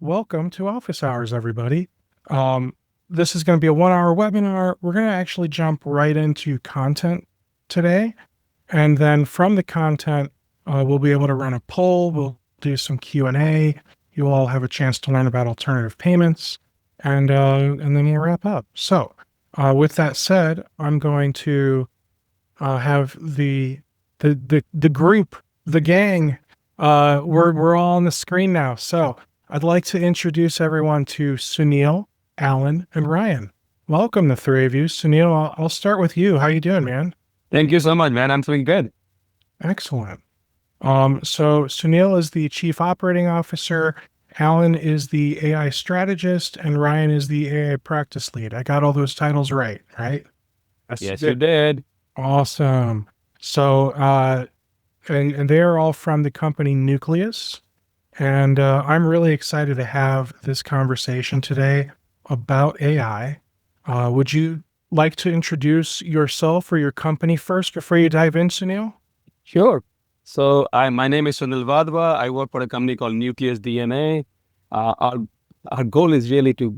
Welcome to Office Hours, everybody. This is going to be a 1 hour webinar. We're going to actually jump right into content today. And then from the content, we'll be able to run a poll. We'll do some Q&A. You all have a chance to learn about alternative payments. And then we'll wrap up. So with that said, I'm going to have the group, the gang. We're all on the screen now. So I'd like to introduce everyone to Sunil, Alan, and Ryan. Welcome, the three of you. Sunil, I'll start with you. How you doing, man? Thank you so much, man. I'm doing good. Excellent. So Sunil is the Chief Operating Officer, Alan is the AI Strategist, and Ryan is the AI Practice Lead. I got all those titles right? Yes, you did. Awesome. So, and they are all from the company Nucleus. And I'm really excited to have this conversation today about AI. Would you like to introduce yourself or your company first before you dive in, Sunil? Sure. So my name is Sunil Vadva. I work for a company called Nucleus DNA. Our goal is really to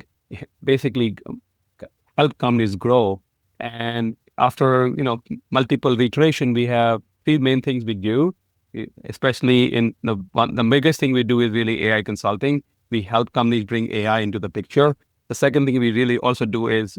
basically help companies grow. And after multiple iteration, we have three main things we do. Especially in the biggest thing we do is really AI consulting. We help companies bring AI into the picture. The second thing we really also do is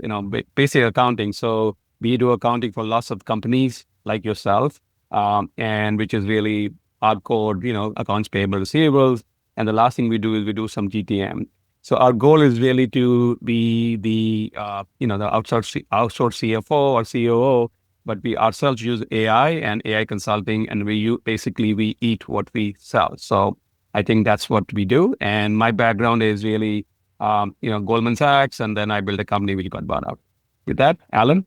basic accounting. So we do accounting for lots of companies like yourself, and which is really hardcore, accounts payable, receivables. And the last thing we do is we do some GTM. So our goal is really to be the outsourced CFO or COO, but we ourselves use AI and AI consulting, and basically we eat what we sell. So I think that's what we do. And my background is really, Goldman Sachs, and then I built a company which got bought out. With that, Alan?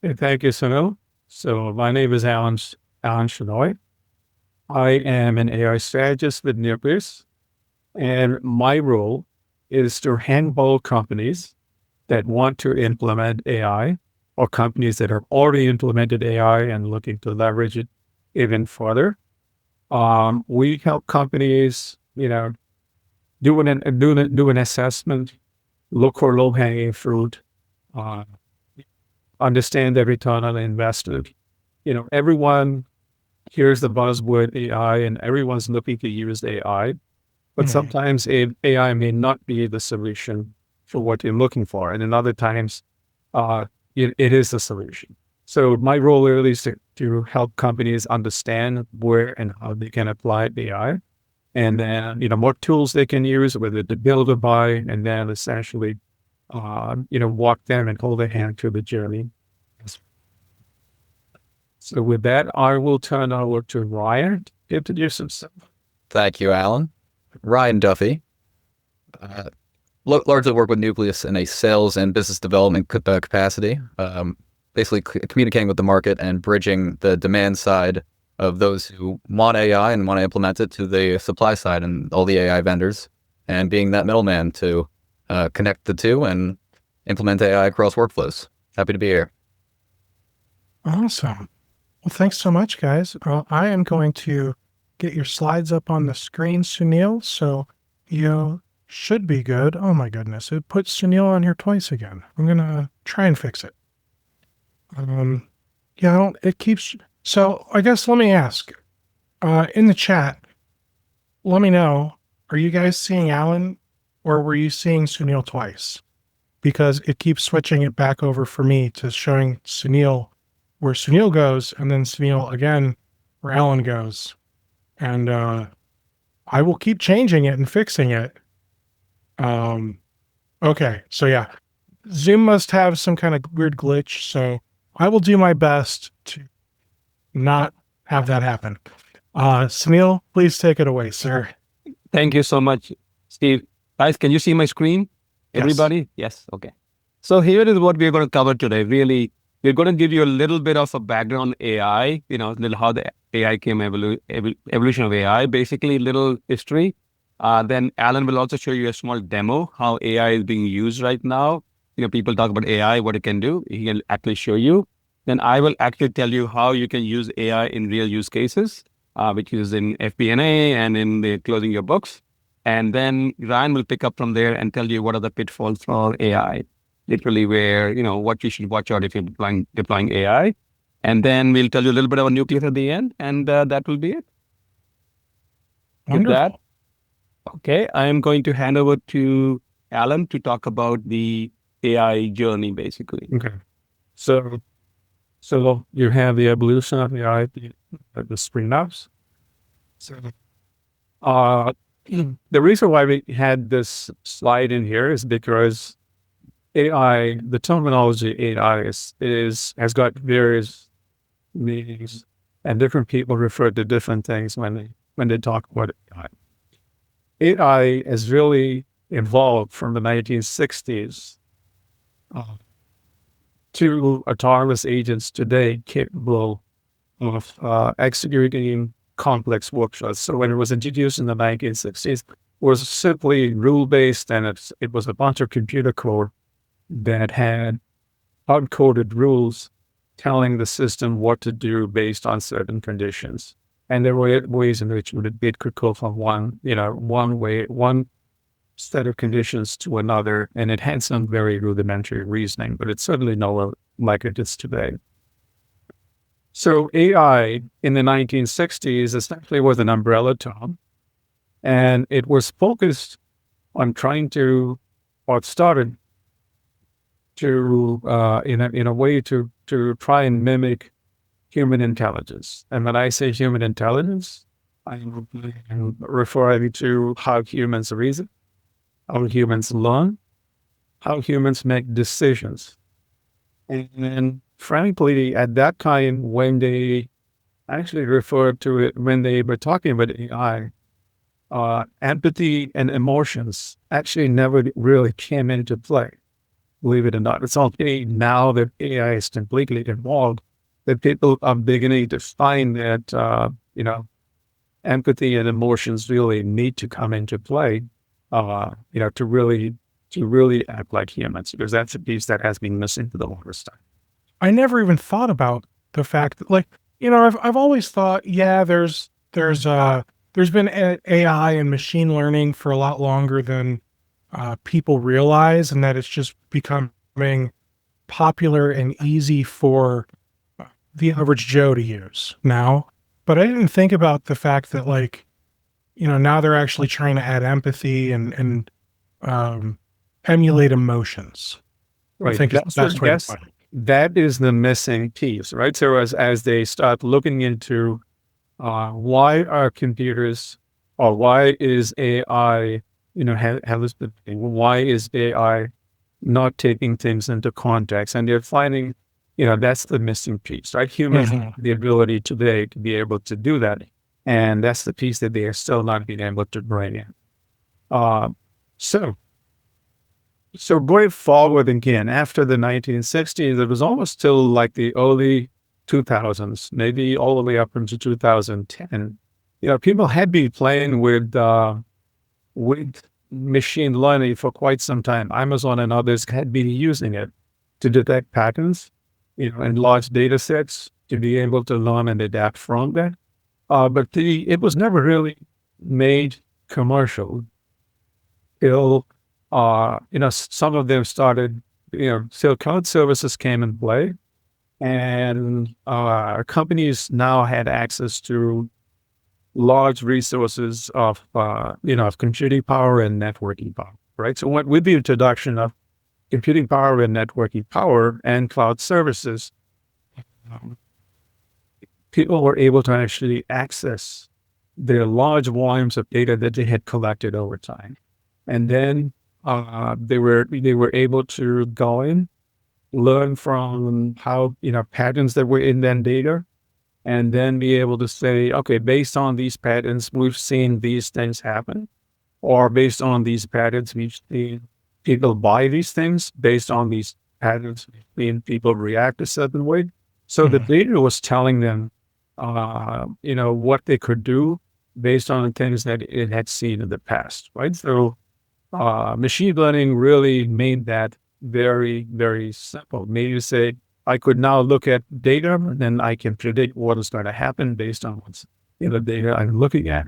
Hey, thank you, Sunil. So my name is Alan Shenoy. I am an AI strategist with Nucleus, and my role is to handhold companies that want to implement AI or companies that have already implemented AI and looking to leverage it even further. We help companies, do an assessment, look for low-hanging fruit, understand the return on investment. Everyone hears the buzzword AI and everyone's looking to use AI, but sometimes AI may not be the solution for what you're looking for. And in other times, it is the solution. So my role really is to help companies understand where and how they can apply AI, and then, what tools they can use, whether to build or buy, and then essentially, walk them and hold their hand through the journey. So with that, I will turn over to Ryan to introduce himself. Thank you, Alan. Ryan Duffy. Largely work with Nucleus in a sales and business development capacity, basically communicating with the market and bridging the demand side of those who want AI and want to implement it to the supply side and all the AI vendors, and being that middleman to connect the two and implement AI across workflows. Happy to be here. Awesome. Well, thanks so much, guys. I am going to get your slides up on the screen, Sunil, so you should be good. Oh my goodness, it put Sunil on here twice again. I'm going to try and fix it. It keeps, so I guess let me ask, in the chat, let me know, are you guys seeing Alan or were you seeing Sunil twice? Because it keeps switching it back over for me to showing Sunil where Sunil goes, and then Sunil again where Alan goes. And I will keep changing it and fixing it. Okay, so yeah, Zoom must have some kind of weird glitch, so I will do my best to not have that happen. Sunil, please take it away, sir. Thank you so much, Steve. Guys, can you see my screen? Yes. Everybody? Yes. Okay. So here is what we're going to cover today. Really, we're going to give you a little bit of a background on AI, little how the AI came, evolution of AI, basically little history. Then Alan will also show you a small demo, how AI is being used right now. People talk about AI, what it can do. He can actually show you. Then I will actually tell you how you can use AI in real use cases, which is in FP&A and in the closing your books. And then Ryan will pick up from there and tell you what are the pitfalls for AI, literally where, what you should watch out if you're deploying AI. And then we'll tell you a little bit about nucleus at the end, and that will be it. With that, Wonderful. okay, I am going to hand over to Alan to talk about the AI journey, basically. Okay. So you have the evolution of AI, the spring ups. So the reason why we had this slide in here is because AI, the terminology AI has got various meanings, and different people refer to different things when they talk about AI. AI has really evolved from the 1960s to autonomous agents today capable of executing complex workflows. So when it was introduced in the 1960s, it was simply rule-based, and it was a bunch of computer code that had hard-coded rules telling the system what to do based on certain conditions. And there were ways in which it could go from one set of conditions to another, and it had some very rudimentary reasoning, but it's certainly not like it is today. So AI in the 1960s essentially was an umbrella term, and it was focused on trying to, or it started to, in a way to try and mimic human intelligence. And when I say human intelligence, I'm referring to how humans reason, how humans learn, how humans make decisions. And frankly, at that time, when they actually referred to it, when they were talking about AI, empathy and emotions actually never really came into play, believe it or not. It's only now that AI is completely involved that people are beginning to find that, empathy and emotions really need to come into play, to really act like humans, because that's a piece that has been missing for the longest time. I never even thought about the fact that, like, I've always thought, yeah, there's been AI and machine learning for a lot longer than people realize, and that it's just becoming popular and easy for the average Joe to use now. But I didn't think about the fact that, like, now they're actually trying to add empathy and emulate emotions. Right. I think it's the best way to put it. That is the missing piece, right? So as they start looking into why are computers, or why is AI, why is AI not taking things into context? And they're finding, that's the missing piece, right? Humans have the ability today to be able to do that. And that's the piece that they are still not being able to bring in. So going forward again, after the 1960s, it was almost till like the early 2000s, maybe all the way up into 2010. People had been playing with machine learning for quite some time. Amazon and others had been using it to detect patterns, in large data sets, to be able to learn and adapt from that. But it was never really made commercial till, some of them started, so cloud services came in play, and companies now had access to large resources of computing power and networking power, right? So with the introduction of computing power and networking power and cloud services, people were able to actually access the large volumes of data that they had collected over time. And then they were able to go in, learn from how, patterns that were in that data, and then be able to say, okay, based on these patterns, we've seen these things happen, or based on these patterns, we've seen people buy these things. Based on these patterns, we've seen people react a certain way. So the data was telling them, what they could do based on the things that it had seen in the past, right? So machine learning really made that very, very simple. Made you say, I could now look at data, and then I can predict what is going to happen based on what's in the data I'm looking at.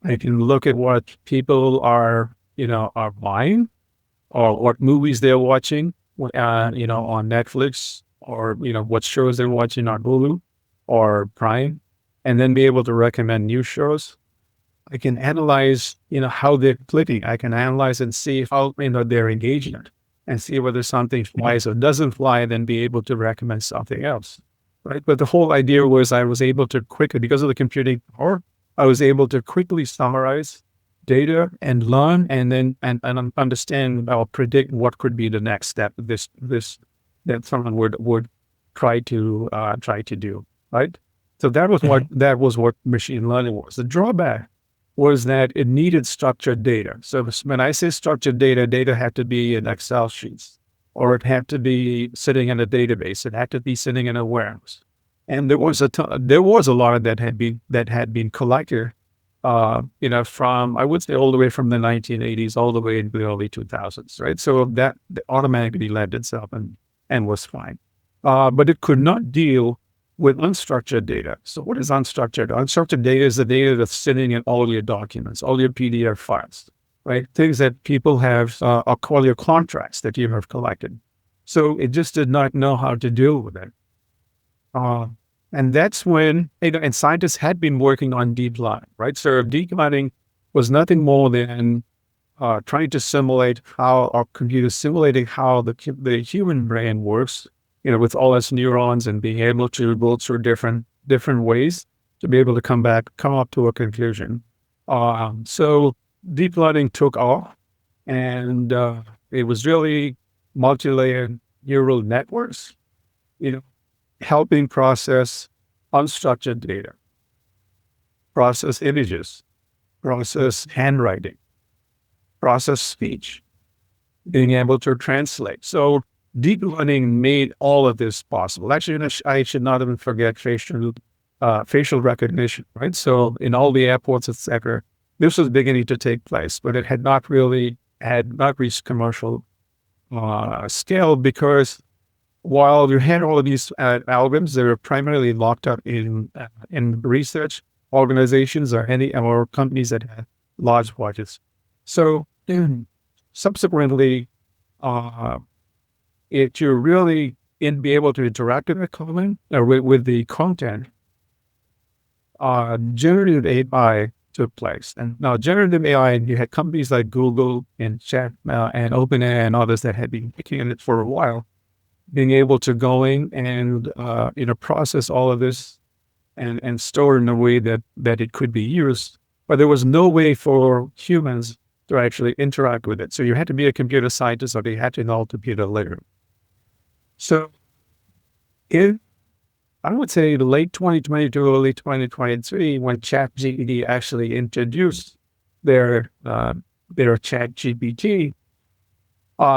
I can look at what people are buying, or what movies they're watching, on Netflix, or, what shows they're watching on Hulu or Prime, and then be able to recommend new shows. I can analyze, how they're clicking. I can analyze and see how, they're engaging it, and see whether something flies or doesn't fly, and then be able to recommend something else. Right. But the whole idea was I was able to quickly, because of the computing power, I was able to quickly summarize data and learn, and then and understand or predict what could be the next step. This that someone would try to do. Right. So that was what machine learning was. The drawback was that it needed structured data. So when I say structured data had to be in Excel sheets, or it had to be sitting in a database. It had to be sitting in a warehouse. And there was a lot of that had been collected, from, I would say, all the way from the 1980s all the way into the early 2000s, right? So that automatically led itself and was fine. But it could not deal with unstructured data. So what is unstructured? Unstructured data is the data that's sitting in all your documents, all your PDF files, right? Things that people have, or call your contracts that you have collected. So it just did not know how to deal with it. And that's when, and scientists had been working on deep learning, right? So deep learning was nothing more than trying to simulate how our computers simulating how the human brain works, with all its neurons, and being able to go through different ways to be able to come up to a conclusion. So deep learning took off, and it was really multi-layered neural networks, helping process unstructured data, process images, process handwriting, process speech, being able to translate. So deep learning made all of this possible. Actually, I should not even forget facial recognition, right? So in all the airports, etc., this was beginning to take place, but it had not reached commercial scale, because while you had all of these algorithms, they were primarily locked up in research organizations or companies that had large budgets. So subsequently, if you're really be able to interact with the comment or with the content, generative AI took place. And now generative AI, you had companies like Google and Chat and OpenAI and others that had been making it for a while, being able to go in and process all of this and store in a way that it could be used. But there was no way for humans to actually interact with it. So you had to be a computer scientist, or they had to know computer literate. So I would say the late 2022, early 2023, when ChatGPT actually introduced their ChatGPT,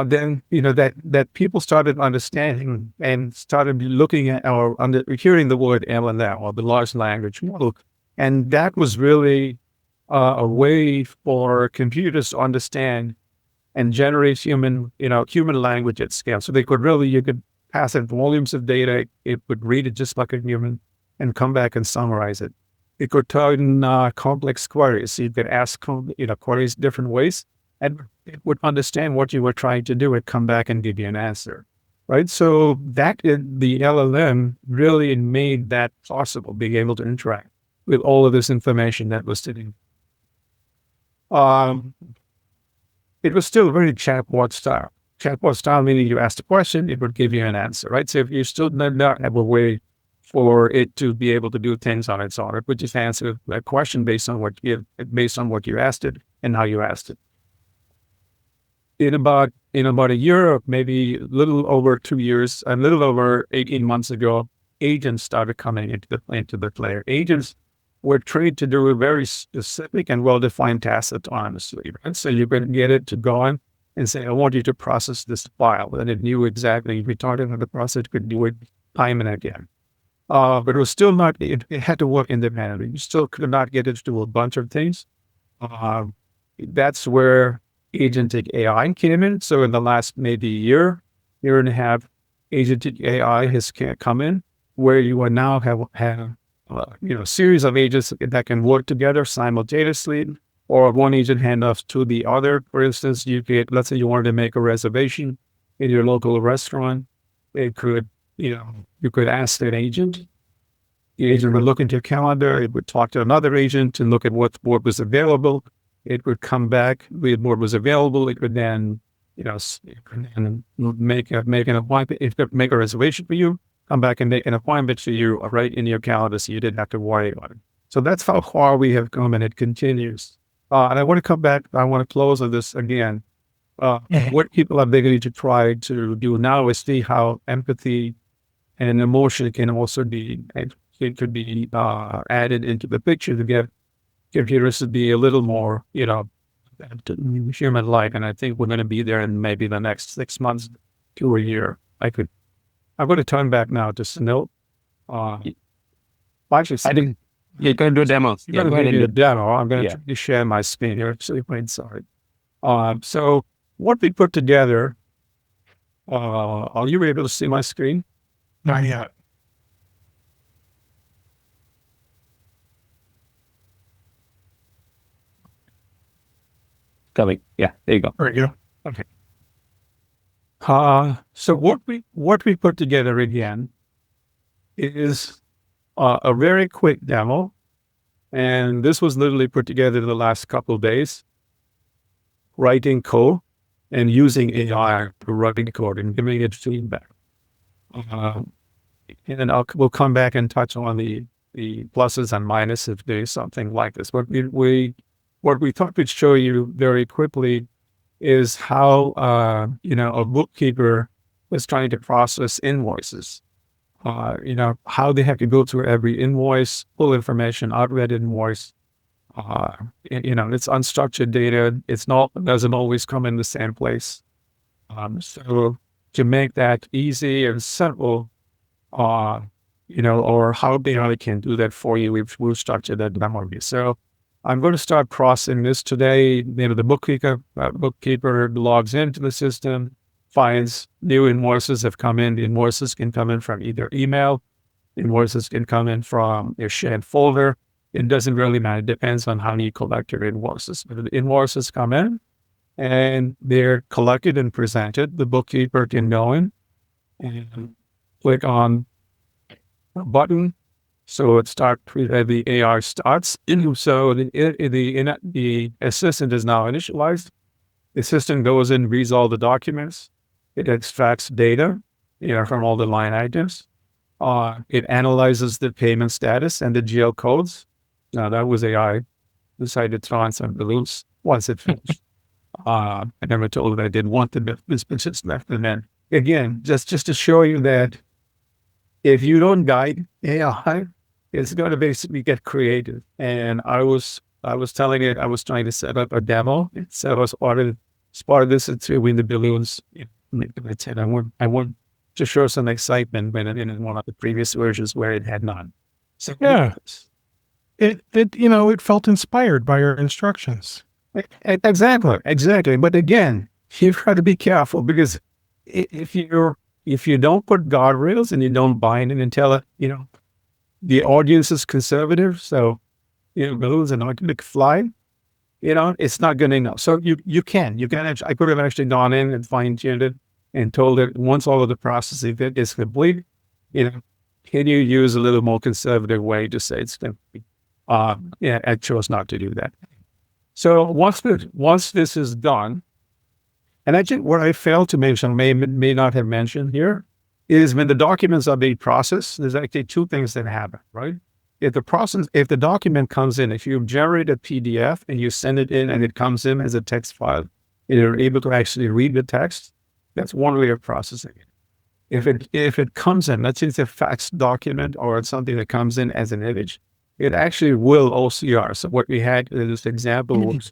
then that people started understanding and started looking at or hearing the word LLM, or the large language model, and that was really a way for computers to understand and generate human language at scale. So you could pass it volumes of data, it would read it just like a human and come back and summarize it. It could turn complex queries. So you could ask queries different ways, and it would understand what you were trying to do and come back and give you an answer, right? So the LLM really made that possible, being able to interact with all of this information that was sitting. It was still very chatbot style. Chatbot style meaning you asked a question, it would give you an answer, right? So if you still did not have a way for it to be able to do things on its own, it would just answer a question based on what you asked it and how you asked it. In about a year, or maybe a little over 2 years, a little over 18 months ago, agents started coming into the play. Agents were trained to do a very specific and well-defined task autonomously, right? So you can get it to go on and say, I want you to process this file. And it knew exactly, if we taught it how to process it, could do it time and again. But it was still not, it had to work independently. You still could not get it to do a bunch of things. That's where agentic AI came in. So in the last maybe year and a half, agentic AI has come in, where you are now have series of agents that can work together simultaneously, or one agent handoffs to the other. For instance, let's say you wanted to make a reservation in your local restaurant. It could, you could ask that agent. The agent would look into your calendar. It would talk to another agent and look at what was available. It would come back with what was available. It would then, make an appointment. It could make a reservation for you. Come back and make an appointment for you right in your calendar, so you didn't have to worry about it. So that's how far we have come, and it continues. And I want to come back. I want to close on this again. What people are beginning to try to do now is see how empathy and emotion can also be, it could be added into the picture to give computers to be a little more, human-like. And I think we're going to be there in maybe the next 6 months to a year. I'm going to turn back now to Sunil. Actually, I think you're going to do a demo. You're going to do a demo. I'm going to share my screen here. Sorry. So what we put together, are you able to see my screen? Not yet. Coming. Yeah, there you go. There you go. Okay. So what we put together again is a very quick demo, and this was literally put together in the last couple of days. Writing code and using AI to writing code and giving it feedback. And then we'll come back and touch on the pluses and minuses if there's something like this. What we thought we'd show you very quickly is how a bookkeeper was trying to process invoices. How they have to go through every invoice, pull information out of that invoice. It's unstructured data. Doesn't always come in the same place. So to make that easy and simple, or how AI can do that for you, we've structured that demo. So I'm going to start processing this today. The bookkeeper logs into the system, finds new invoices have come in. The invoices can come in from either email, invoices can come in from your shared folder. It doesn't really matter. It depends on how you collect your invoices. But the invoices come in and they're collected and presented. The bookkeeper can go in and click on a button. So the AI starts. So the assistant is now initialized. The assistant goes in, reads all the documents. It extracts data, from all the line items. It analyzes the payment status and the GL codes. Now that was AI decided to throw on some balloons once it finished. I never told it I didn't want this just left. And then again, just to show you that if you don't guide AI, it's going to basically get creative. And I was telling it, I was trying to set up a demo. So I was part of this and threw in the balloons. I said, I want to show some excitement when in one of the previous versions where it had none. So Yeah. It felt inspired by your instructions. Exactly. But again, you've got to be careful because if you don't put guardrails and you don't bind it and tell it, the audience is conservative, so balloons are not going to fly. It's not going to know. So you can actually, I could have actually gone in and fine-tuned it and told it once all of the processing is complete, can you use a little more conservative way to say it's going to be. I chose not to do that. So once this is done, and I think what I failed to mention, may not have mentioned here, is when the documents are being processed, there's actually two things that happen, right? If the document comes in, if you generate a PDF and you send it in and it comes in as a text file, and you're able to actually read the text, that's one way of processing it. If it comes in, let's say it's a fax document or it's something that comes in as an image, it actually will OCR. So what we had in this example was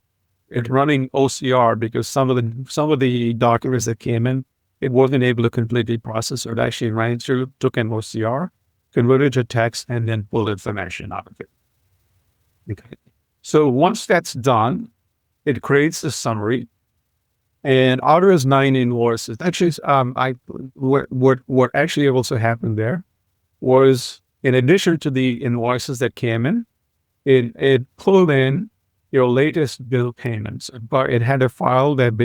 it running OCR because some of the documents that came in, it wasn't able to completely process, or it actually ran through, took an OCR, converted to text, and then pulled information out of it. Okay. So once that's done, it creates a summary, and out of those 9 invoices, actually, what actually also happened there was in addition to the invoices that came in, it pulled in your latest bill payments, but it had a file that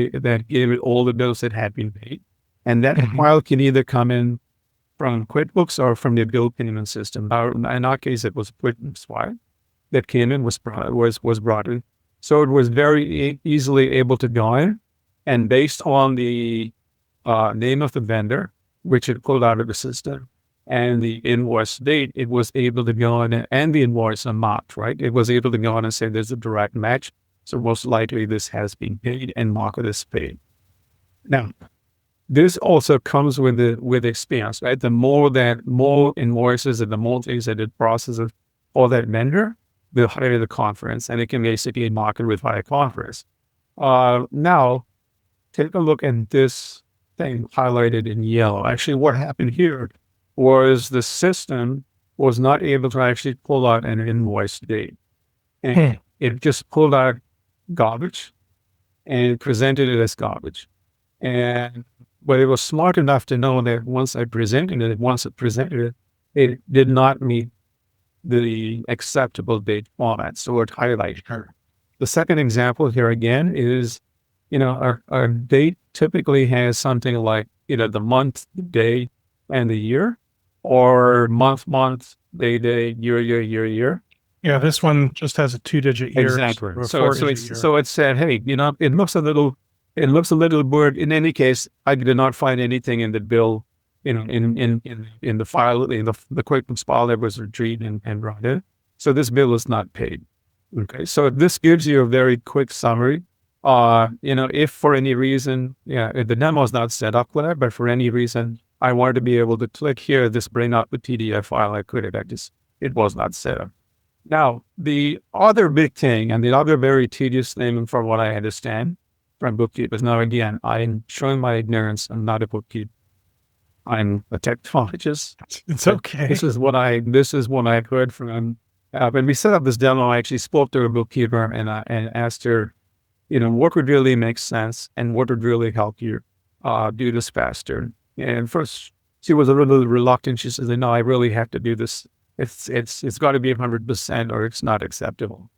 gave it all the bills that had been paid. And that file can either come in from QuickBooks or from the bill payment system. Now, in our case, it was QuickBooks file that came in, was brought in. So it was very easily able to go in, and based on the name of the vendor, which it pulled out of the system, and the invoice date, it was able to go in, and the invoice amount, right? It was able to go in and say there's a direct match. So most likely this has been paid and mark it as paid. Now, this also comes with experience, right? The more invoices and the more things that it processes for that vendor, the higher the confidence, and it can basically mark it with higher confidence. Now, take a look at this thing highlighted in yellow. Actually, what happened here was the system was not able to actually pull out an invoice date. And it just pulled out garbage and presented it as garbage. But it was smart enough to know that once it presented it, it did not meet the acceptable date format. So it highlighted her. The second example here again is, our date typically has something like, the month, the day, and the year, or month, day, year. Yeah, this one just has a 2-digit year. Exactly. Or a So 4-digit year. so it said, hey, it looks a little weird. In any case, I did not find anything in the bill, in the file, in the QuickBooks file that was retrieved and brought in. So this bill is not paid. Okay. So this gives you a very quick summary. If for any reason, the demo is not set up with it, but for any reason, I wanted to be able to click here, this bring up the PDF file, I could have. It was not set up. Now, the other big thing, and the other very tedious thing from what I understand from bookkeepers. Now, again, I'm showing my ignorance. I'm not a bookkeeper. I'm a technologist. It's okay. This is what I've heard from. When we set up this demo, I actually spoke to a bookkeeper and asked her, what would really make sense and what would really help you do this faster. And first, she was a little reluctant. She says, "No, I really have to do this. It's got to be 100% or it's not acceptable."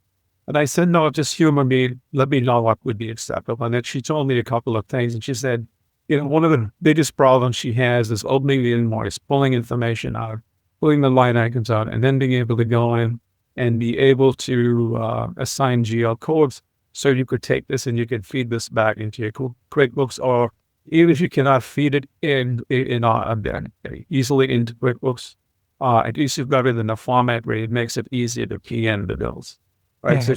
And I said, "No, just humor me. Let me know what would be acceptable." And then she told me a couple of things. And she said, one of the biggest problems she has is opening the invoice, pulling information out, pulling the line items out, and then being able to go in and be able to assign GL codes. So you could take this and you could feed this back into your QuickBooks, or even if you cannot feed it easily into QuickBooks, at least you've got it in a format where it makes it easier to key in the bills. Right. So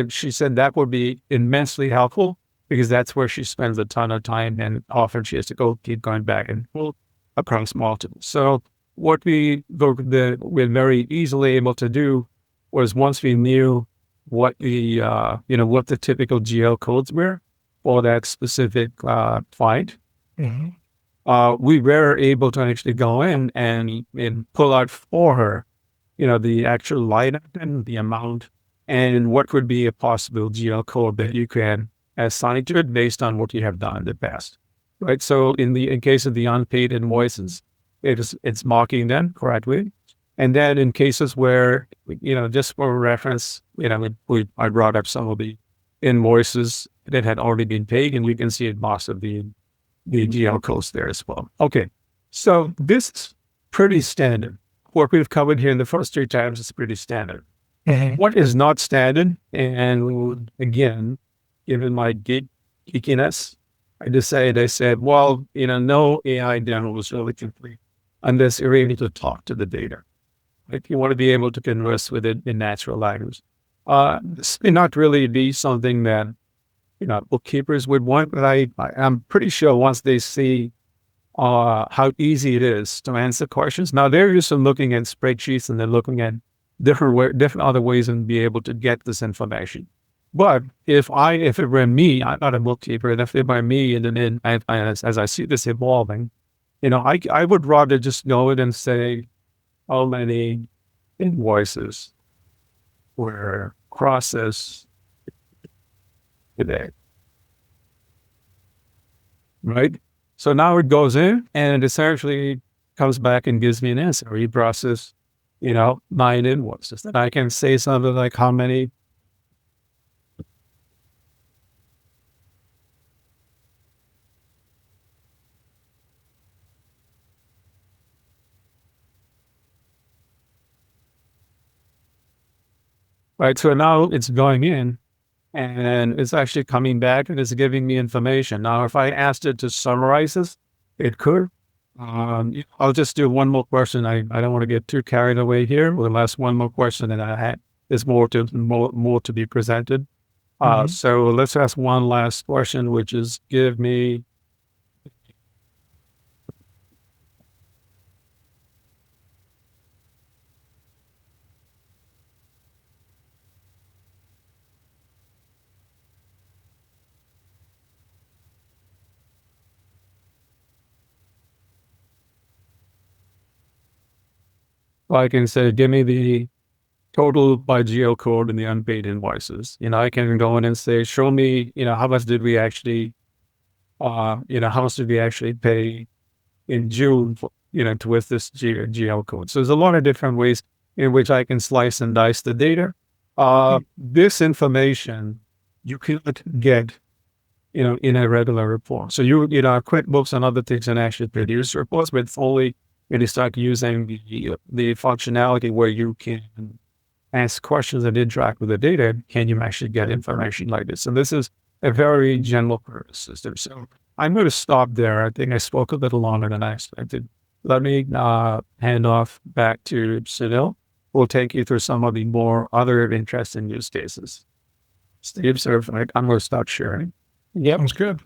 she said that would be immensely helpful because that's where she spends a ton of time, and often she has to keep going back and forth across multiple. So what we're very easily able to do was, once we knew what the typical GL codes were for that specific client, we were able to actually go in and pull out for her, the actual line item, the amount, and what would be a possible GL code that you can assign to it based on what you have done in the past, right? So in case of the unpaid invoices, it's marking them correctly. And then in cases where, just for reference, I brought up some of the invoices that had already been paid, and we can see it marks of the GL codes there as well. Okay, so this is pretty standard. What we've covered here in the first 3 times is pretty standard. What is not standard, and again, given my geekiness, I said, well, no AI demo was really complete unless you're able to talk to the data. If you want to be able to converse with it in natural language. This may not really be something that, bookkeepers would want, but I'm pretty sure once they see how easy it is to answer questions. Now, they're used to looking at spreadsheets and they're looking at different other ways and be able to get this information. But if it were me, I'm not a bookkeeper, and if it were me, and then as I see this evolving, I would rather just go in and say, how many invoices were processed today, right? So now it goes in and it essentially comes back and gives me an answer. You processed 9 invoices. And I can say something like how many. Right. So now it's going in and it's actually coming back and it's giving me information. Now, if I asked it to summarize this, it could. I'll just do one more question. I don't want to get too carried away here. We'll ask one more question and I had there's more to be presented. So let's ask one last question, which is give me. I can say, give me the total by GL code and the unpaid invoices. I can go in and say, show me, how much did we actually, how much did we actually pay in June, with this GL code. So there's a lot of different ways in which I can slice and dice the data. This information you cannot get, in a regular report. So QuickBooks and other things can actually produce reports, but only when you start using the functionality where you can ask questions and interact with the data, can you actually get information like this? And this is a very general purpose system. So I'm going to stop there. I think I spoke a little longer than I expected. Let me hand off back to Sunil. We'll take you through some of the more other interesting use cases. Steve, sir, I'm going to start sharing. Yep. Sounds good.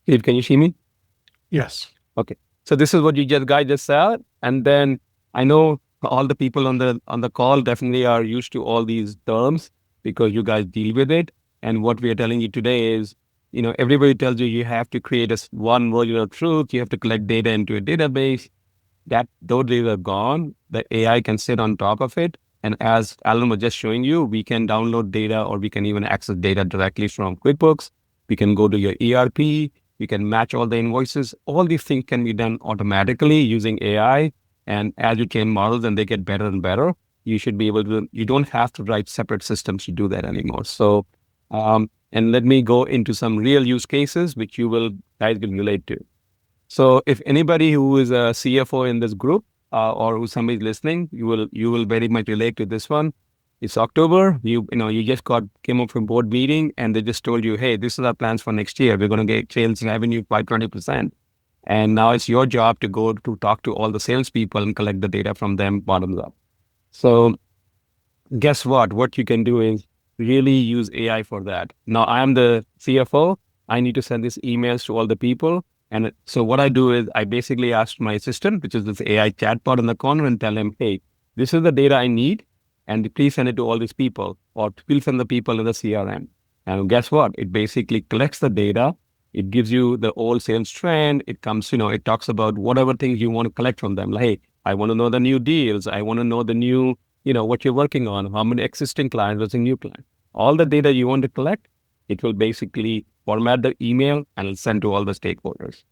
Steve, can you see me? Yes. Okay. So this is what guys just said. And then I know all the people on the call definitely are used to all these terms because you guys deal with it. And what we are telling you today is, everybody tells you have to create one version of truth. You have to collect data into a database. Those days are gone. The AI can sit on top of it. And as Alan was just showing you, we can download data or we can even access data directly from QuickBooks. We can go to your ERP. We can match all the invoices. All these things can be done automatically using AI. And as you train models and they get better and better, you should be able to, you don't have to write separate systems to do that anymore. So, and let me go into some real use cases, which guys will relate to. So if anybody who is a CFO in this group, or who somebody's listening, you will very much relate to this one. It's October. You just came up from board meeting and they just told you, hey, this is our plans for next year. We're going to get sales revenue by 20%. And now it's your job to go to talk to all the salespeople and collect the data from them bottoms up. So guess what? What you can do is really use AI for that. Now I'm the CFO. I need to send these emails to all the people. And so what I do is I basically ask my assistant, which is this AI chatbot in the corner, and tell him, hey, this is the data I need. And please send it to all these people, or please send the people in the CRM. And guess what? It basically collects the data. It gives you the old sales trend. It comes, it talks about whatever things you want to collect from them. Like, hey, I want to know the new deals. I want to know the new, what you're working on, how many existing clients, what's a new client. All the data you want to collect, it will basically format the email and it'll send to all the stakeholders.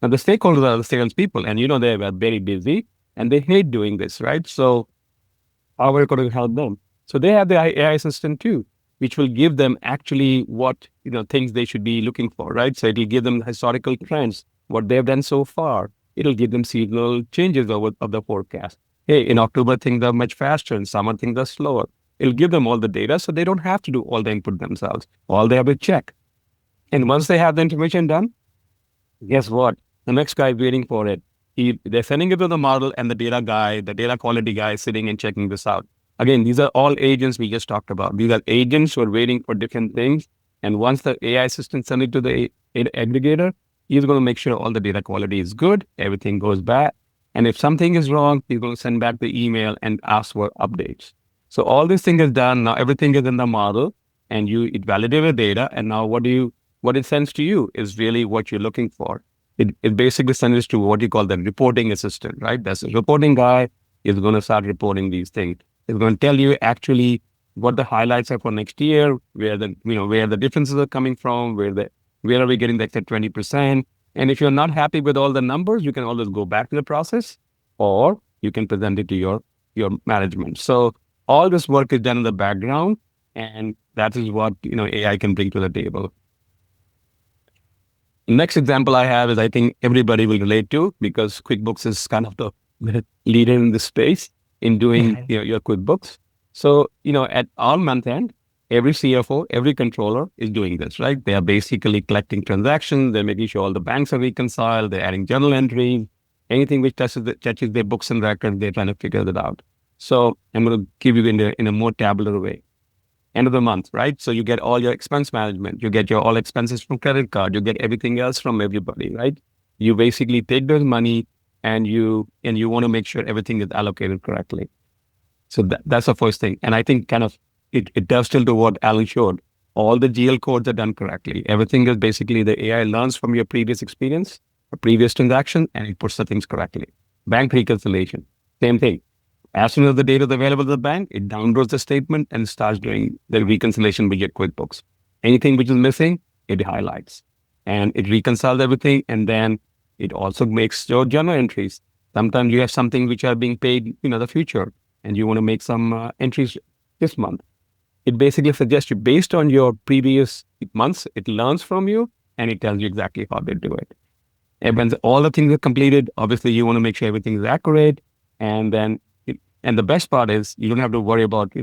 Now, the stakeholders are the salespeople, and they were very busy and they hate doing this, right? So how are we going to help them? So they have the AI assistant too, which will give them actually what, things they should be looking for, right? So it'll give them historical trends, what they've done so far. It'll give them seasonal changes of the forecast. Hey, in October, things are much faster. In summer, things are slower. It'll give them all the data so they don't have to do all the input themselves. All they have to check. And once they have the information done, guess what? The next guy is waiting for it. They're sending it to the model and the data quality guy is sitting and checking this out. Again, these are all agents we just talked about. These are agents who are waiting for different things. And once the AI assistant sends it to the aggregator, he's going to make sure all the data quality is good, everything goes back. And if something is wrong, he's going to send back the email and ask for updates. So all this thing is done. Now everything is in the model and it validates the data. And now what it sends to you is really what you're looking for. It basically sends to what you call the reporting assistant, right? That's a reporting guy is going to start reporting these things. It's going to tell you actually what the highlights are for next year, where the differences are coming from, where are we getting the extra 20%, And if you're not happy with all the numbers, you can always go back to the process, or you can present it to your management. So all this work is done in the background, and that is what AI can bring to the table. Next example I have is, I think everybody will relate to, because QuickBooks is kind of the leader in this space in doing your QuickBooks. So, at all month end, every CFO, every controller is doing this, right? They are basically collecting transactions. They're making sure all the banks are reconciled. They're adding journal entries. Anything which touches their books and records, they're trying to figure that out. So I'm going to give you in a more tabular way. End of the month, right? So you get all your expense management, you get your all expenses from credit card, you get everything else from everybody, right? You basically take those money and you want to make sure everything is allocated correctly. So that's the first thing. And I think kind of it does still do what Alan showed. All the GL codes are done correctly. Everything is basically the AI learns from your previous experience, or previous transaction, and it puts the things correctly. Bank reconciliation, same thing. As soon as the data is available to the bank, it downloads the statement and starts doing the reconciliation with your QuickBooks. Anything which is missing, it highlights. And it reconciles everything, and then it also makes your journal entries. Sometimes you have something which are being paid in the future, and you want to make some entries this month. It basically suggests you based on your previous months, it learns from you, and it tells you exactly how they do it. And when all the things are completed, obviously you want to make sure everything is accurate, and then and the best part is you don't have to worry about,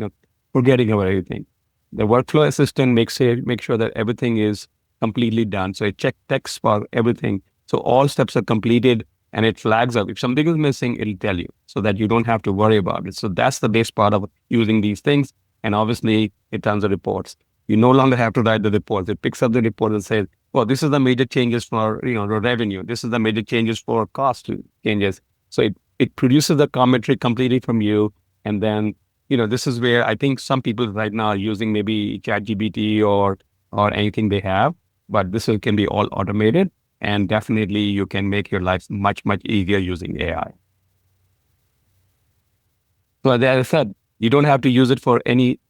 forgetting about everything. The workflow assistant makes sure that everything is completely done. So it checks for everything. So all steps are completed, and it flags up. If something is missing, it'll tell you, so that you don't have to worry about it. So that's the best part of using these things. And obviously it runs the reports. You no longer have to write the reports. It picks up the report and says, well, this is the major changes for, the revenue. This is the major changes for cost changes. So it produces the commentary completely from you. And then, this is where I think some people right now are using maybe ChatGPT or anything they have, but this can be all automated. And definitely you can make your life much, much easier using AI. So as I said, you don't have to use it for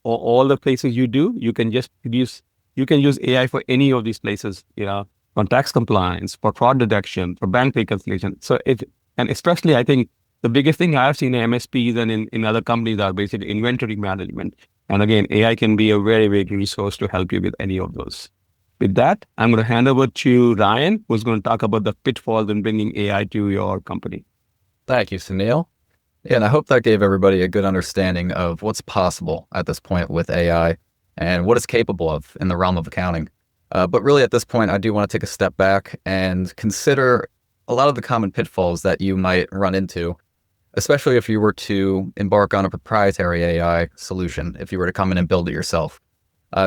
all the places you do. You can just use AI for any of these places, for tax compliance, for fraud detection, for bank reconciliation. And especially I think the biggest thing I've seen in MSPs and in other companies are basically inventory management. And again, AI can be a very big resource to help you with any of those. With that, I'm going to hand over to Ryan, who's going to talk about the pitfalls in bringing AI to your company. Thank you, Sunil. Yeah, and I hope that gave everybody a good understanding of what's possible at this point with AI and what it's capable of in the realm of accounting. But really at this point, I do want to take a step back and consider a lot of the common pitfalls that you might run into, especially if you were to embark on a proprietary AI solution, if you were to come in and build it yourself.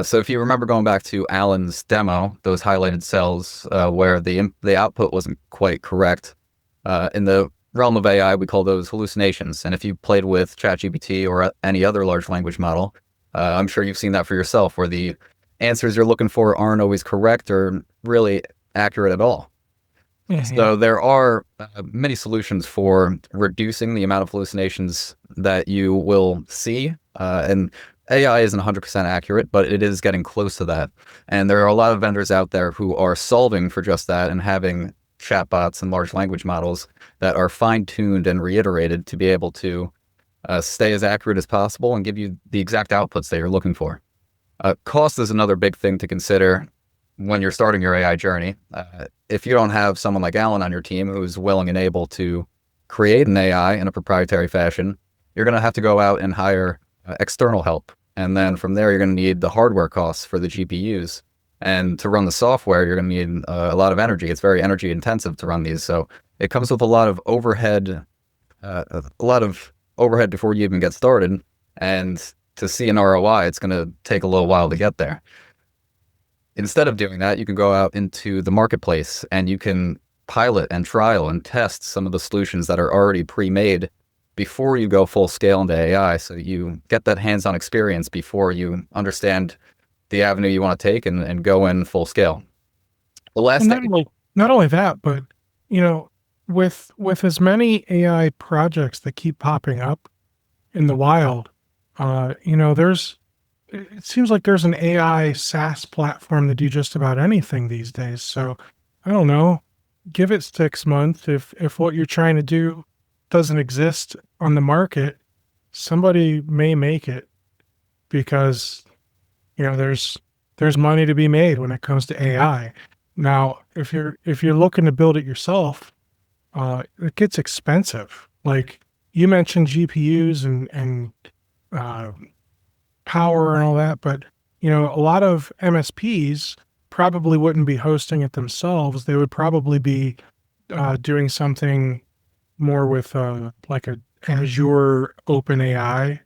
So if you remember going back to Alan's demo, those highlighted cells where the output wasn't quite correct, in the realm of AI, we call those hallucinations. And if you played with ChatGPT or any other large language model, I'm sure you've seen that for yourself, where the answers you're looking for aren't always correct or really accurate at all. So there are many solutions for reducing the amount of hallucinations that you will see. And AI isn't 100% accurate, but it is getting close to that. And there are a lot of vendors out there who are solving for just that and having chatbots and large language models that are fine-tuned and reiterated to be able to stay as accurate as possible and give you the exact outputs that you're looking for. Cost is another big thing to consider when you're starting your AI journey. If you don't have someone like Alan on your team who's willing and able to create an AI in a proprietary fashion, you're going to have to go out and hire external help. And then from there, you're going to need the hardware costs for the GPUs. And to run the software, you're going to need a lot of energy. It's very energy intensive to run these. So it comes with a lot of overhead, before you even get started. And to see an ROI, it's going to take a little while to get there. Instead of doing that, you can go out into the marketplace and you can pilot and trial and test some of the solutions that are already pre-made before you go full scale into AI. So you get that hands-on experience before you understand the avenue you want to take and go in full scale. The last thing, not only that, but with as many AI projects that keep popping up in the wild, it seems like there's an AI SaaS platform that do just about anything these days. So I don't know, give it 6 months. If what you're trying to do doesn't exist on the market, somebody may make it because, there's money to be made when it comes to AI. Now, if you're looking to build it yourself, it gets expensive. Like you mentioned GPUs and uh, power and all that, but a lot of MSPs probably wouldn't be hosting it themselves. They would probably be doing something more with like a Azure OpenAI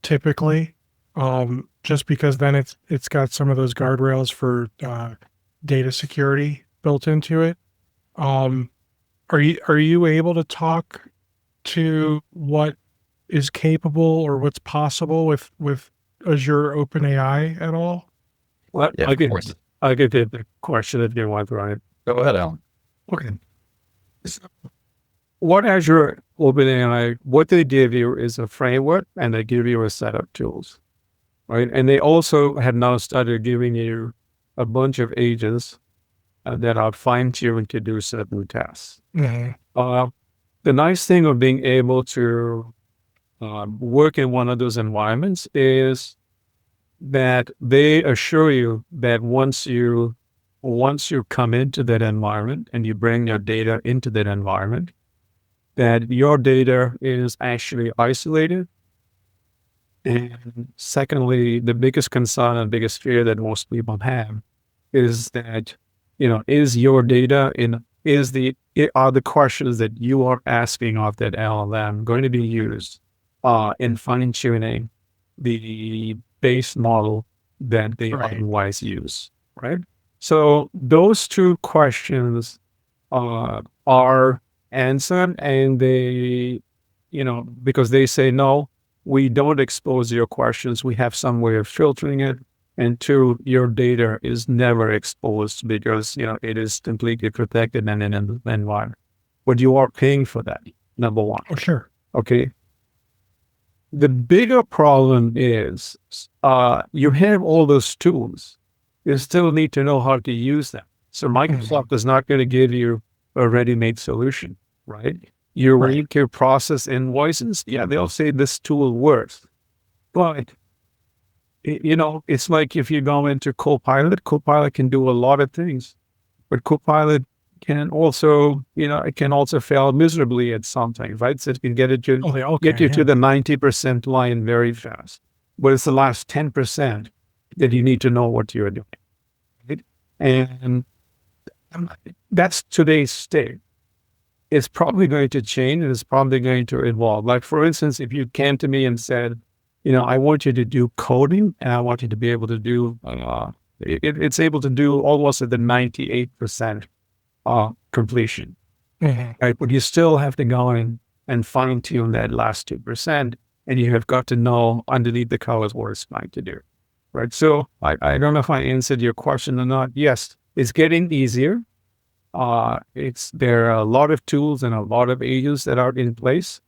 typically, just because then it's got some of those guardrails for data security built into it. Um, are you able to talk to what is capable or what's possible with Azure OpenAI at all? Well, Yeah, of course. I get the question if you want, Ryan. Go ahead, Alan. Okay. What Azure OpenAI, what they give you is a framework and they give you a set of tools, right? And they also have now started giving you a bunch of agents that are fine-tuned to do certain tasks. Mhm. The nice thing of being able to work in one of those environments is that they assure you that once you come into that environment and you bring your data into that environment, that your data is actually isolated. And secondly, the biggest concern and biggest fear that most people have is that, is your data are the questions that you are asking of that LLM going to be used in fine tuning the base model that they Right. otherwise use, right? So those two questions are answered, and they, because they say, no, we don't expose your questions. We have some way of filtering it. And two, your data is never exposed because, it is completely protected and in an environment. But you are paying for that, number one. Oh, sure. Okay. The bigger problem is you have all those tools. You still need to know how to use them. So Microsoft is not going to give you a ready-made solution, right? You Right. need to process invoices. Yeah, they'll say this tool works. But, it's like if you go into Copilot can do a lot of things. But Copilot can also, it can also fail miserably at something, right? So it can get it Oh, they all get can, you yeah. to the 90% line very fast. But it's the last 10% that you need to know what you're doing. Right? And that's today's state. It's probably going to change and it's probably going to evolve. Like, for instance, if you came to me and said, I want you to do coding and I want you to be able to do, it's able to do almost at the 98% completion. Mhm. Right? But you still have to go in and fine tune that last 2%. And you have got to know underneath the covers what it's going to do. Right. So I don't know if I answered your question or not. Yes, it's getting easier. There are a lot of tools and a lot of agents that are in place.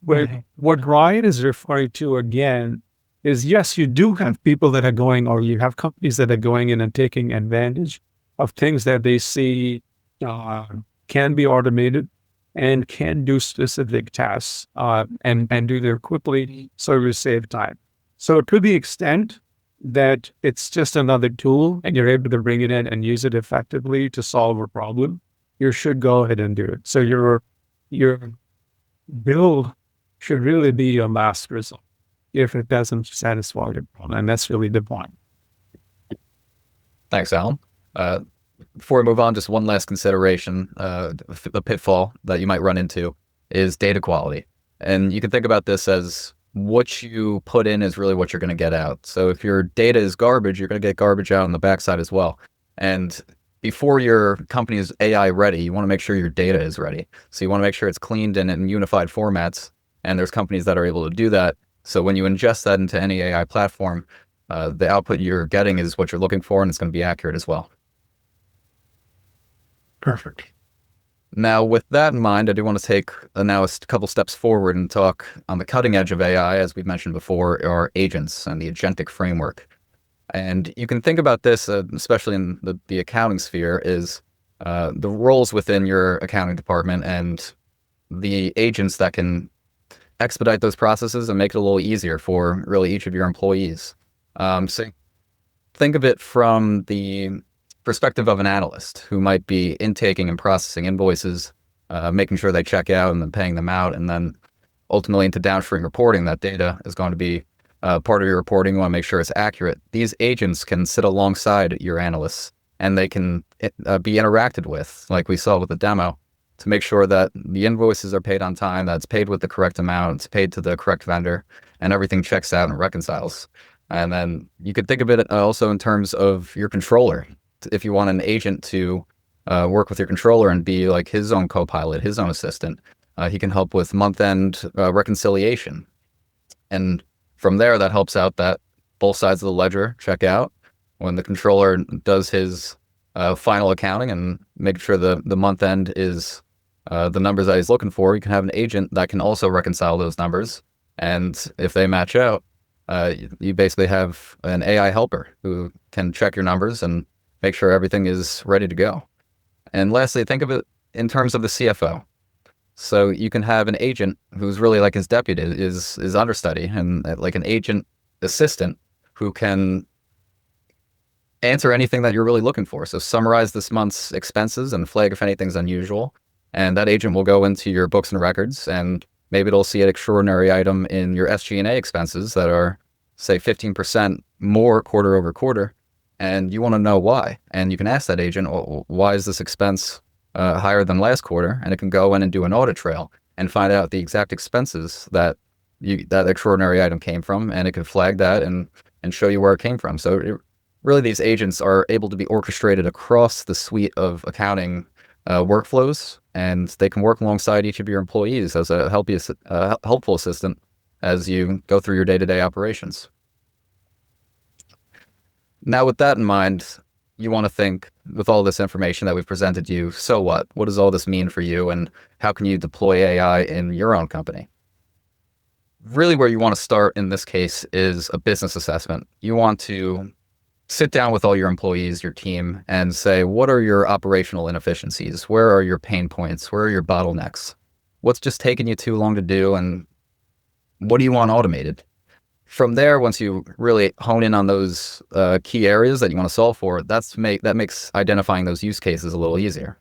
But what Ryan is referring to again is, yes, you do have people that are going, or you have companies that are going in and taking advantage of things that they see can be automated and can do specific tasks and do them quickly so you save time. So to the extent that it's just another tool and you're able to bring it in and use it effectively to solve a problem, you should go ahead and do it. So your build should really be your last result if it doesn't satisfy your problem. And that's really the point. Thanks, Alan. Before we move on, just one last consideration. The pitfall that you might run into is data quality. And you can think about this as what you put in is really what you're going to get out. So if your data is garbage, you're going to get garbage out on the backside as well. And before your company is AI ready, you want to make sure your data is ready. So you want to make sure it's cleaned and in unified formats. And there's companies that are able to do that. So when you ingest that into any AI platform, the output you're getting is what you're looking for, and it's going to be accurate as well. Perfect. Now, with that in mind, I do want to take now a couple steps forward and talk on the cutting edge of AI, as we've mentioned before, are agents and the agentic framework. And you can think about this, especially in the accounting sphere, is the roles within your accounting department and the agents that can expedite those processes and make it a little easier for really each of your employees. So think of it from the perspective of an analyst who might be intaking and processing invoices, making sure they check out and then paying them out, and then ultimately into downstream reporting. That data is going to be part of your reporting. You want to make sure it's accurate. These agents can sit alongside your analysts and they can be interacted with, like we saw with the demo, to make sure that the invoices are paid on time, that it's paid with the correct amount, it's paid to the correct vendor, and everything checks out and reconciles. And then you could think of it also in terms of your controller. If you want an agent to work with your controller and be like his own co-pilot, his own assistant, he can help with month-end reconciliation. And from there, that helps out that both sides of the ledger check out. When the controller does his final accounting and make sure the month end is the numbers that he's looking for, you can have an agent that can also reconcile those numbers. And if they match out, you basically have an AI helper who can check your numbers and make sure everything is ready to go. And lastly, think of it in terms of the CFO. So you can have an agent who's really like his deputy, is understudy, and like an agent assistant who can answer anything that you're really looking for. So summarize this month's expenses and flag if anything's unusual. And that agent will go into your books and records, and maybe it'll see an extraordinary item in your SG&A expenses that are, say, 15% more quarter over quarter. And you want to know why. And you can ask that agent, well, why is this expense higher than last quarter? And it can go in and do an audit trail and find out the exact expenses that that extraordinary item came from. And it can flag that and show you where it came from. So really, these agents are able to be orchestrated across the suite of accounting workflows, and they can work alongside each of your employees as a helpful assistant as you go through your day-to-day operations. Now, with that in mind, you want to think, with all this information that we've presented to you, so what? What does all this mean for you, and how can you deploy AI in your own company? Really, where you want to start in this case is a business assessment. You want to sit down with all your employees, your team, and say, what are your operational inefficiencies? Where are your pain points? Where are your bottlenecks? What's just taking you too long to do, and what do you want automated? From there, once you really hone in on those key areas that you want to solve for, that makes identifying those use cases a little easier.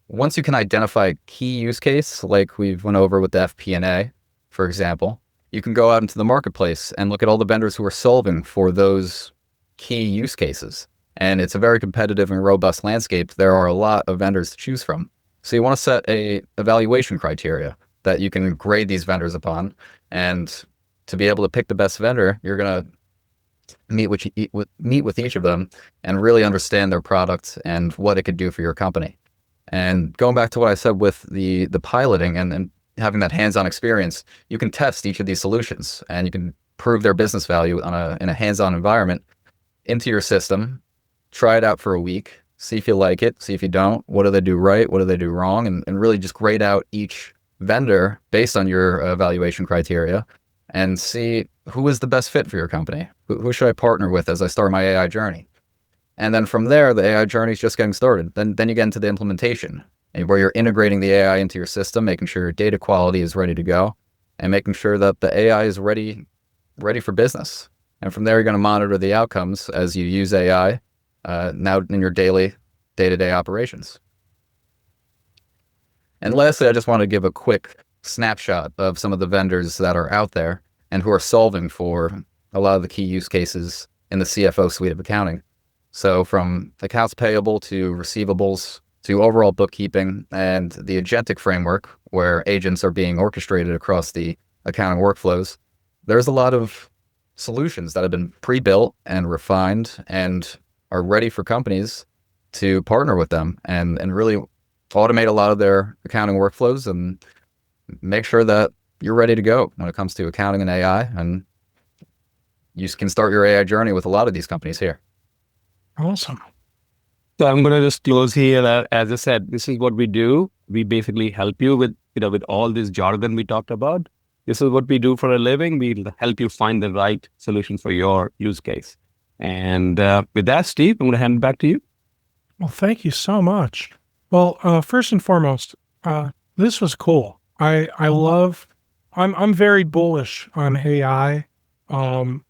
Once you can identify a key use case, like we've went over with the FP&A, for example, you can go out into the marketplace and look at all the vendors who are solving for those key use cases. And it's a very competitive and robust landscape. There are a lot of vendors to choose from. So you want to set a evaluation criteria that you can grade these vendors upon. And to be able to pick the best vendor, you're going to meet with each of them and really understand their product and what it could do for your company. And going back to what I said with the piloting and having that hands-on experience, you can test each of these solutions and you can prove their business value in a hands-on environment into your system, try it out for a week, see if you like it, see if you don't, what do they do right, what do they do wrong, and really just grade out each vendor based on your evaluation criteria and see who is the best fit for your company. Who should I partner with as I start my AI journey? And then from there, the AI journey is just getting started. Then you get into the implementation, where you're integrating the AI into your system, making sure your data quality is ready to go, and making sure that the AI is ready for business. And from there, you're going to monitor the outcomes as you use AI now in your daily day-to-day operations. And lastly, I just want to give a quick snapshot of some of the vendors that are out there and who are solving for a lot of the key use cases in the CFO suite of accounting. So from accounts payable to receivables to overall bookkeeping and the agentic framework, where agents are being orchestrated across the accounting workflows, there's a lot of solutions that have been pre-built and refined and are ready for companies to partner with them and really automate a lot of their accounting workflows and make sure that you're ready to go when it comes to accounting and AI. And you can start your AI journey with a lot of these companies here. Awesome. So I'm going to just close here. As I said, this is what we do. We basically help you with all this jargon we talked about. This is what we do for a living. We'll help you find the right solution for your use case. And with that, Steve, I'm going to hand it back to you. Well, thank you so much. Well, first and foremost, this was cool. I love. I'm very bullish on AI. Um,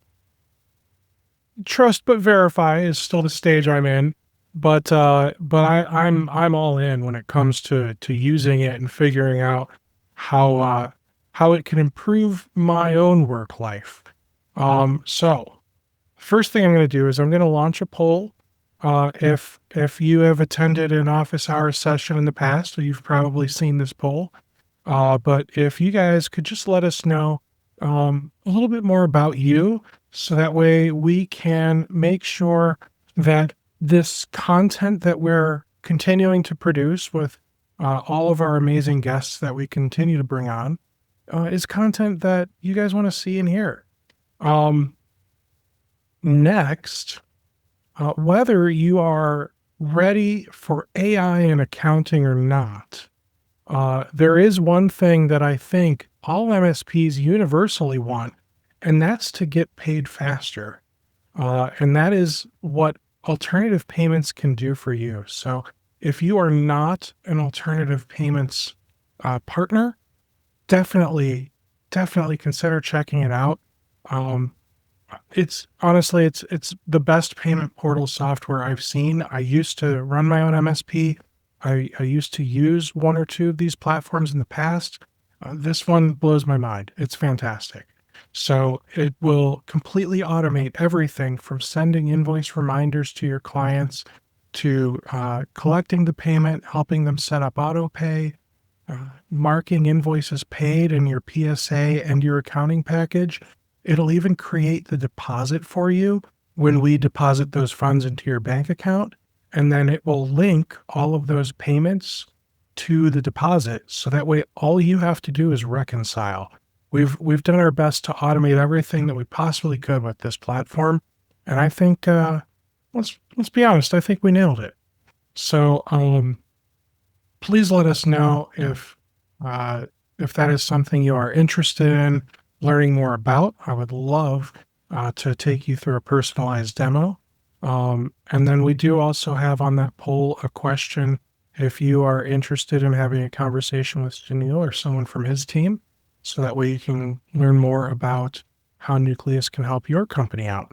Trust but verify is still the stage I'm in, but I'm all in when it comes to using it and figuring out how it can improve my own work life. So first thing I'm going to do is I'm going to launch a poll. If you have attended an office hours session in the past, you've probably seen this poll. But if you guys could just let us know a little bit more about you, so that way we can make sure that this content that we're continuing to produce with all of our amazing guests that we continue to bring on is content that you guys want to see and hear. Um, Next, whether you are ready for AI in accounting or not, there is one thing that I think all MSPs universally want, and that's to get paid faster. And that is what alternative payments can do for you. So if you are not an alternative payments partner, definitely, definitely consider checking it out. Um, it's honestly, it's the best payment portal software I've seen. I used to run my own MSP. I used to use one or two of these platforms in the past. This one blows my mind. It's fantastic. So it will completely automate everything from sending invoice reminders to your clients to collecting the payment, helping them set up auto pay, marking invoices paid in your PSA and your accounting package. It'll even create the deposit for you when we deposit those funds into your bank account. And then it will link all of those payments to the deposit. So that way, all you have to do is reconcile. We've done our best to automate everything that we possibly could with this platform. And I think, let's be honest, I think we nailed it. So, please let us know if that is something you are interested in learning more about. I would love to take you through a personalized demo. And then we do also have on that poll a question if you are interested in having a conversation with Janil or someone from his team, so that way you can learn more about how Nucleus can help your company out.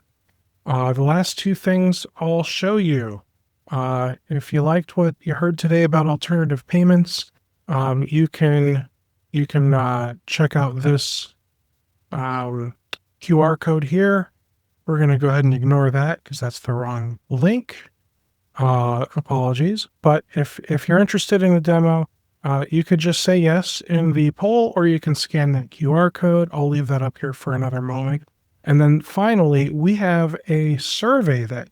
The last two things I'll show you. If you liked what you heard today about alternative payments, you can check out this QR code here. We're going to go ahead and ignore that because that's the wrong link. Apologies. But if you're interested in the demo, you could just say yes in the poll, or you can scan that QR code. I'll leave that up here for another moment. And then finally, we have a survey that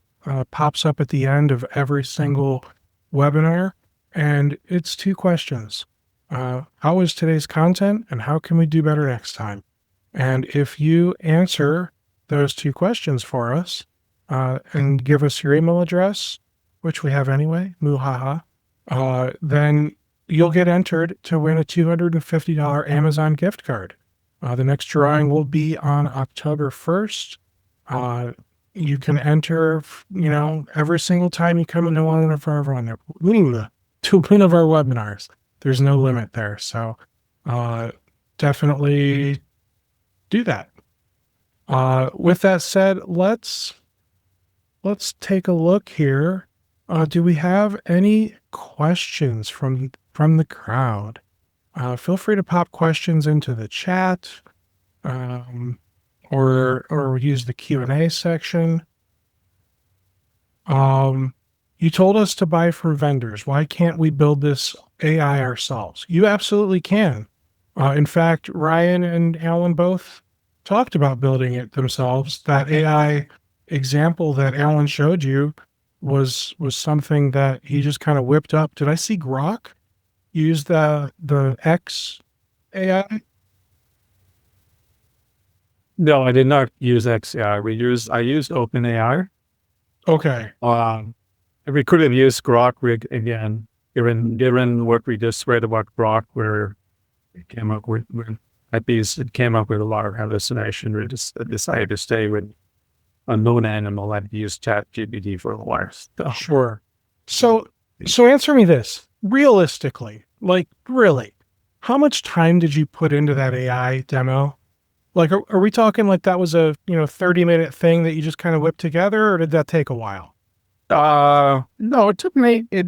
pops up at the end of every single webinar. And it's two questions. How was today's content, and how can we do better next time? And if you answer those two questions for us and give us your email address, which we have anyway, muhaha, then you'll get entered to win a $250 Amazon gift card. The next drawing will be on October 1st. You can enter, every single time you come into one of our webinars. There's no limit there. So definitely do that. With that said, let's take a look here. Do we have any questions from the crowd? Feel free to pop questions into the chat, or use the Q&A section. You told us to buy from vendors. Why can't we build this AI ourselves? You absolutely can. In fact, Ryan and Alan both talked about building it themselves. That AI example that Alan showed you was something that he just kind of whipped up. Did I see Grok use the X AI? No, I did not use XAI. I used OpenAI. Okay. We could have used Grok again, given what we just read about Grok, where it came up with a lot of hallucination. We just decided to stay with a known animal and use ChatGPT for a while. So. Sure. So answer me this realistically, like really, how much time did you put into that AI demo? Like, are we talking like that was a 30-minute thing that you just kind of whipped together, or did that take a while? No, it took me a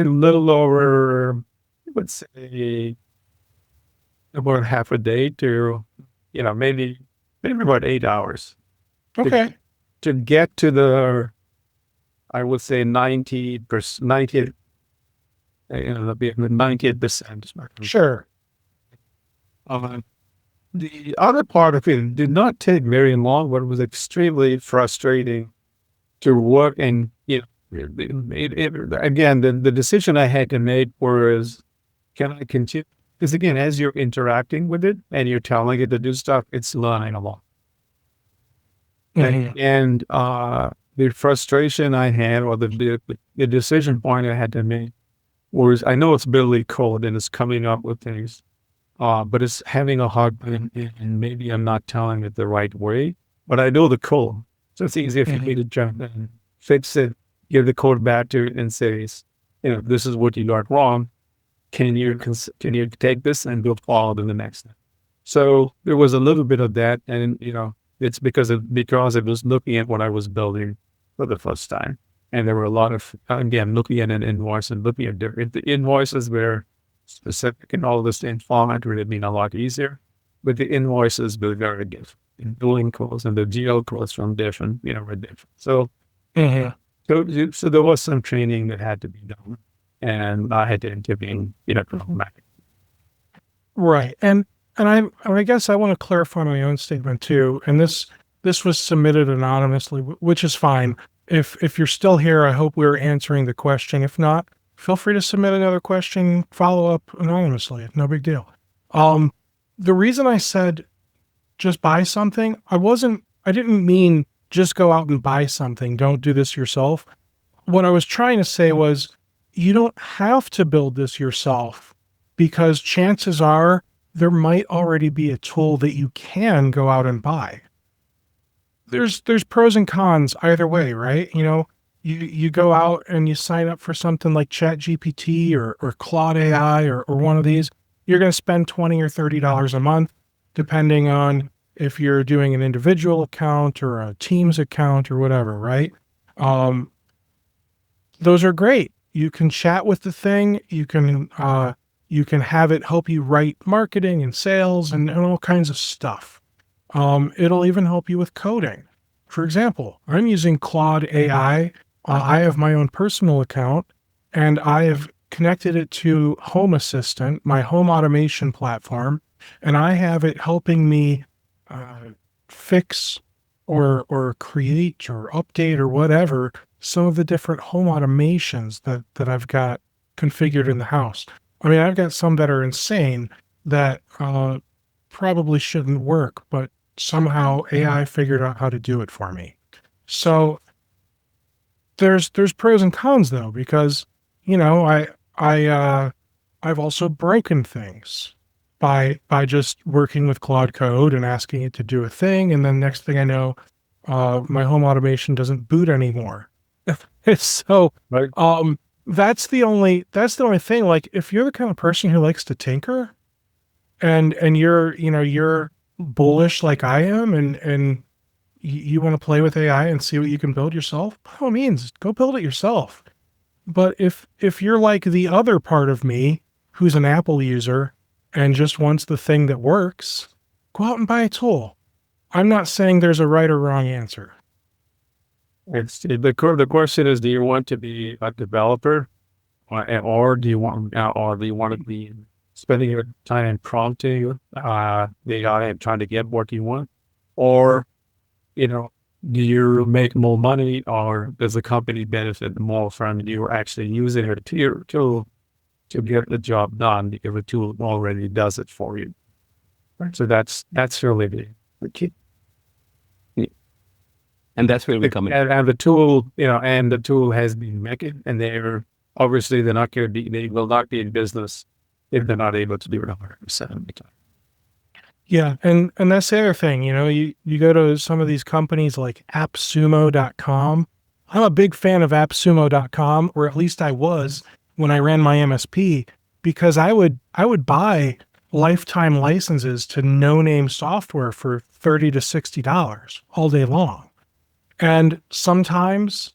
little over, let's say, about half a day to, maybe about 8 hours Okay, to get to the, I would say 90%, 98%. sure. Uh, the other part of it did not take very long, but it was extremely frustrating to work. And, again, the decision I had to make was, can I continue? Because again, as you're interacting with it and you're telling it to do stuff, it's learning a lot. Mhm. And the frustration I had, or the decision point I had to make was, I know it's building code and it's coming up with things, but it's having a hard time, and maybe I'm not telling it the right way, but I know the code. So it's easier for me to jump in, fix it, give the code back to it and say, this is what you got wrong. Can you take this and go forward in the next step? So there was a little bit of that. And, it's because it was looking at what I was building for the first time. And there were a lot of, again, looking at an invoice and looking at the invoices were specific and all this in format would have been a lot easier, but the invoices were very different. The billing codes and the GL codes from different, were different. So, Mhm. so there was some training that had to be done, and I had to intervene, back. Right. And I guess I want to clarify my own statement too. And this was submitted anonymously, which is fine. If you're still here, I hope we're answering the question. If not, feel free to submit another question, follow up anonymously. No big deal. The reason I said just buy something, I didn't mean just go out and buy something. Don't do this yourself. What I was trying to say was you don't have to build this yourself, because chances are there might already be a tool that you can go out and buy. There's pros and cons either way, right? You go out and you sign up for something like ChatGPT or Claude AI or one of these. You're going to spend $20 or $30 a month, depending on if you're doing an individual account or a Teams account or whatever, right? Those are great. You can chat with the thing. You can have it help you write marketing and sales and all kinds of stuff. It'll even help you with coding. For example, I'm using Claude AI. I have my own personal account, and I have connected it to Home Assistant, my home automation platform, and I have it helping me fix or create or update or whatever some of the different home automations that I've got configured in the house. I mean, I've got some that are insane that probably shouldn't work, but somehow AI figured out how to do it for me. So there's pros and cons though, because I've also broken things by just working with Claude Code and asking it to do a thing, and then next thing I know, my home automation doesn't boot anymore. So Right. that's the only thing. Like, if you're the kind of person who likes to tinker and you're bullish like I am, and you want to play with AI and see what you can build yourself, by all means, go build it yourself. But if you're like the other part of me who's an Apple user and just wants the thing that works, go out and buy a tool. I'm not saying there's a right or wrong answer. It's the question is, do you want to be a developer, or do you want to be spending your time prompting the AI and trying to get what you want, or do you make more money, or does the company benefit more from you actually using a tool to get the job done because the tool already does it for you? Right. So that's really the key. And that's where we come in. And the tool, and the tool has been making, and they will not be in business if they're not able to do it 100% of the time. Yeah, and that's the other thing, you go to some of these companies like appsumo.com. I'm a big fan of appsumo.com, or at least I was when I ran my MSP, because I would buy lifetime licenses to no-name software for $30 to $60 all day long. And sometimes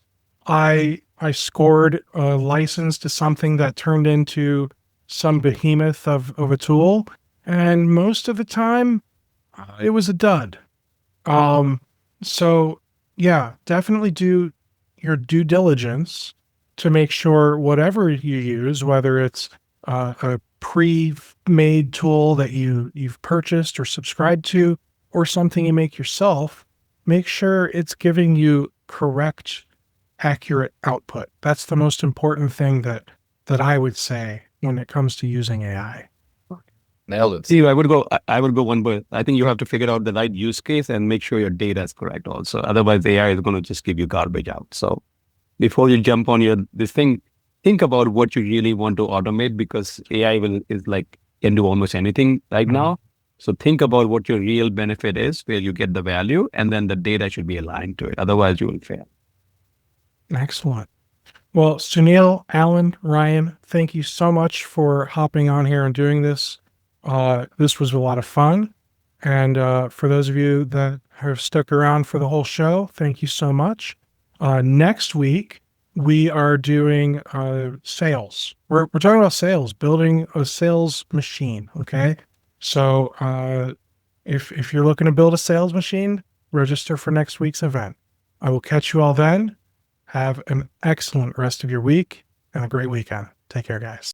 I scored a license to something that turned into some behemoth of a tool. And most of the time, it was a dud. So yeah, definitely do your due diligence to make sure whatever you use, whether it's a pre-made tool that you've purchased or subscribed to, or something you make yourself, make sure it's giving you correct, accurate output. That's the most important thing that I would say when it comes to using AI. Nailed it. Steve, I would go one, but I think you have to figure out the right use case and make sure your data is correct also. Otherwise, AI is going to just give you garbage out. So before you jump on this thing, think about what you really want to automate, because AI can do almost anything right now. So think about what your real benefit is, where you get the value, and then the data should be aligned to it. Otherwise, you will fail. Excellent. Well, Sunil, Alan, Ryan, thank you so much for hopping on here and doing this. This was a lot of fun. And for those of you that have stuck around for the whole show, thank you so much. Next week, we are doing sales. We're talking about sales, building a sales machine, okay? So if you're looking to build a sales machine, register for next week's event. I will catch you all then. Have an excellent rest of your week and a great weekend. Take care, guys.